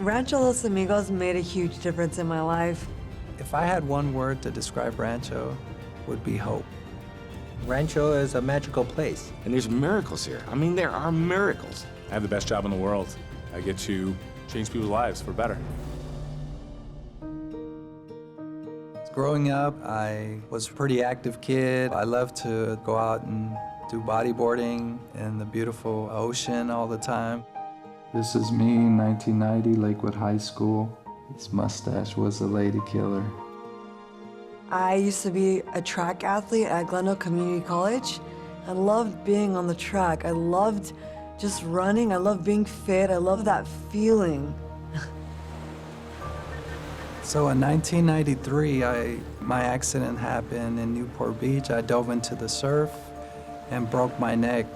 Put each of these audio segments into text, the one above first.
Rancho Los Amigos made a huge difference in my life. If I had one word to describe Rancho, it would be hope. Rancho is a magical place. And there's miracles here. I mean, there are miracles. I have the best job in the world. I get to change people's lives for better. Growing up, I was a pretty active kid. I loved to go out and do bodyboarding in the beautiful ocean all the time. This is me in 1990, Lakewood High School. His mustache was a lady killer. I used to be a track athlete at Glendale Community College. I loved being on the track. I loved just running. I loved being fit. I loved that feeling. So in 1993, my accident happened in Newport Beach. I dove into the surf and broke my neck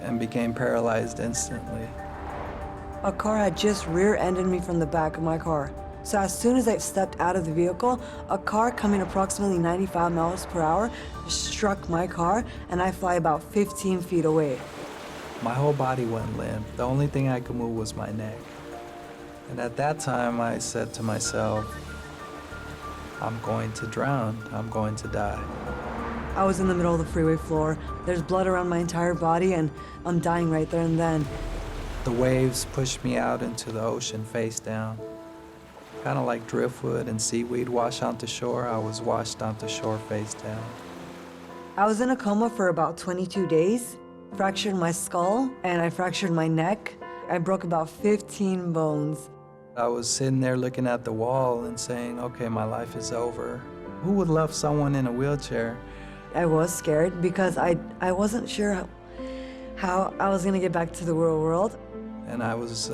and became paralyzed instantly. A car had just rear-ended me from the back of my car. So as soon as I stepped out of the vehicle, a car coming approximately 95 miles per hour struck my car, and I fly about 15 feet away. My whole body went limp. The only thing I could move was my neck. And at that time, I said to myself, I'm going to drown. I'm going to die. I was in the middle of the freeway floor. There's blood around my entire body, and I'm dying right there and then. The waves pushed me out into the ocean face down. Kind of like driftwood and seaweed wash onto shore, I was washed onto shore face down. I was in a coma for about 22 days, fractured my skull, and I fractured my neck. I broke about 15 bones. I was sitting there looking at the wall and saying, okay, my life is over. Who would love someone in a wheelchair? I was scared because I wasn't sure how I was gonna get back to the real world. And I was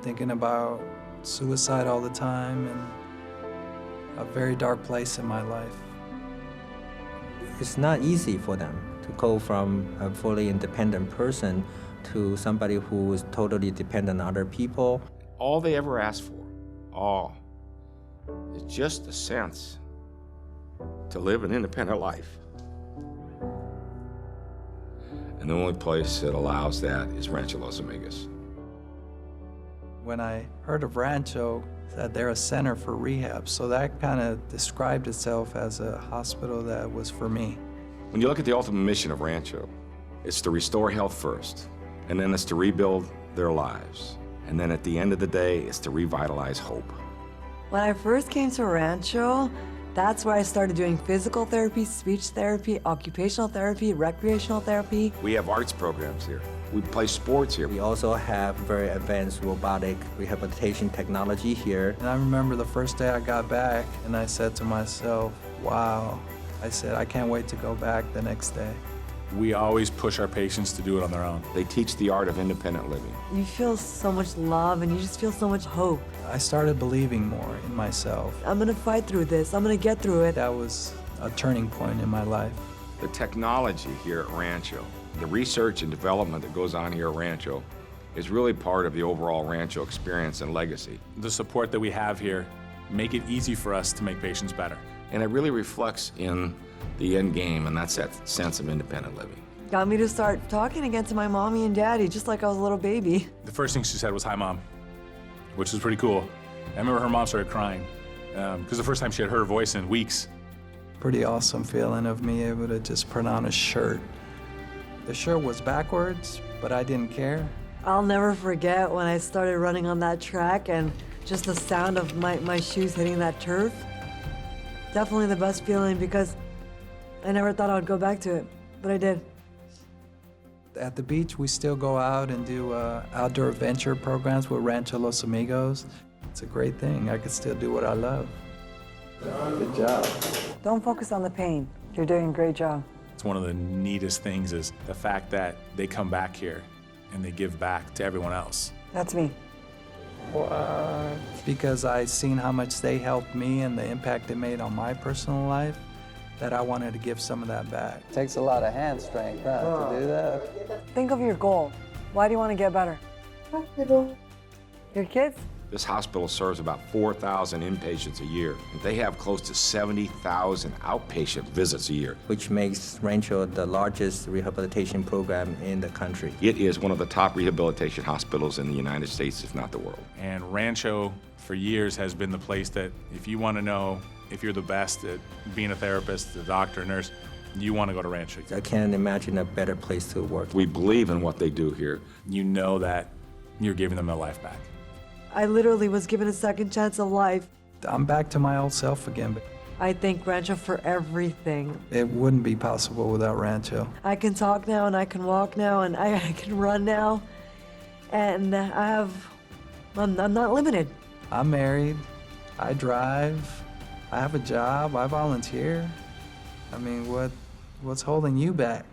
thinking about suicide all the time and a very dark place in my life. It's not easy for them to go from a fully independent person to somebody who is totally dependent on other people. All they ever ask for, is just a sense to live an independent life. And the only place that allows that is Rancho Los Amigos. When I heard of Rancho, that they're a center for rehab, so that kind of described itself as a hospital that was for me. When you look at the ultimate mission of Rancho, it's to restore health first, and then it's to rebuild their lives. And then at the end of the day, it's to revitalize hope. When I first came to Rancho, that's where I started doing physical therapy, speech therapy, occupational therapy, recreational therapy. We have arts programs here. We play sports here. We also have very advanced robotic rehabilitation technology here. And I remember the first day I got back, and I said to myself, wow. I said, I can't wait to go back the next day. We always push our patients to do it on their own. They teach the art of independent living. You feel so much love and you just feel so much hope. I started believing more in myself. I'm gonna fight through this. I'm gonna get through it. That was a turning point in my life. The technology here at Rancho, the research and development that goes on here at Rancho is really part of the overall Rancho experience and legacy. The support that we have here make it easy for us to make patients better. And it really reflects in the end game, and that's that sense of independent living. Got me to start talking again to my mommy and daddy, just like I was a little baby. The first thing she said was, "Hi, Mom," which was pretty cool. I remember her mom started crying because the first time she had heard her voice in weeks. Pretty awesome feeling of me able to just put on a shirt. The shirt was backwards, but I didn't care. I'll never forget when I started running on that track and just the sound of my shoes hitting that turf. Definitely the best feeling because I never thought I would go back to it, but I did. At the beach, we still go out and do outdoor adventure programs with Rancho Los Amigos. It's a great thing. I can still do what I love. Good job. Don't focus on the pain. You're doing a great job. It's one of the neatest things is the fact that they come back here and they give back to everyone else. That's me. Because I seen how much they helped me and the impact it made on my personal life, that I wanted to give some of that back. Takes a lot of hand strength, to do that. Think of your goal. Why do you want to get better? Your kids? This hospital serves about 4,000 inpatients a year. They have close to 70,000 outpatient visits a year. which makes Rancho the largest rehabilitation program in the country. It is one of the top rehabilitation hospitals in the United States, if not the world. And Rancho, for years, has been the place that if you want to know if you're the best at being a therapist, a doctor, a nurse, you want to go to Rancho. I can't imagine a better place to work. We believe in what they do here. You know that you're giving them their life back. I literally was given a second chance of life. I'm back to my old self again, but I thank Rancho for everything. it wouldn't be possible without Rancho. I can talk now, and I can walk now, and I can run now. And I'm not limited. I'm married, I drive, I have a job, I volunteer. I mean, what's holding you back?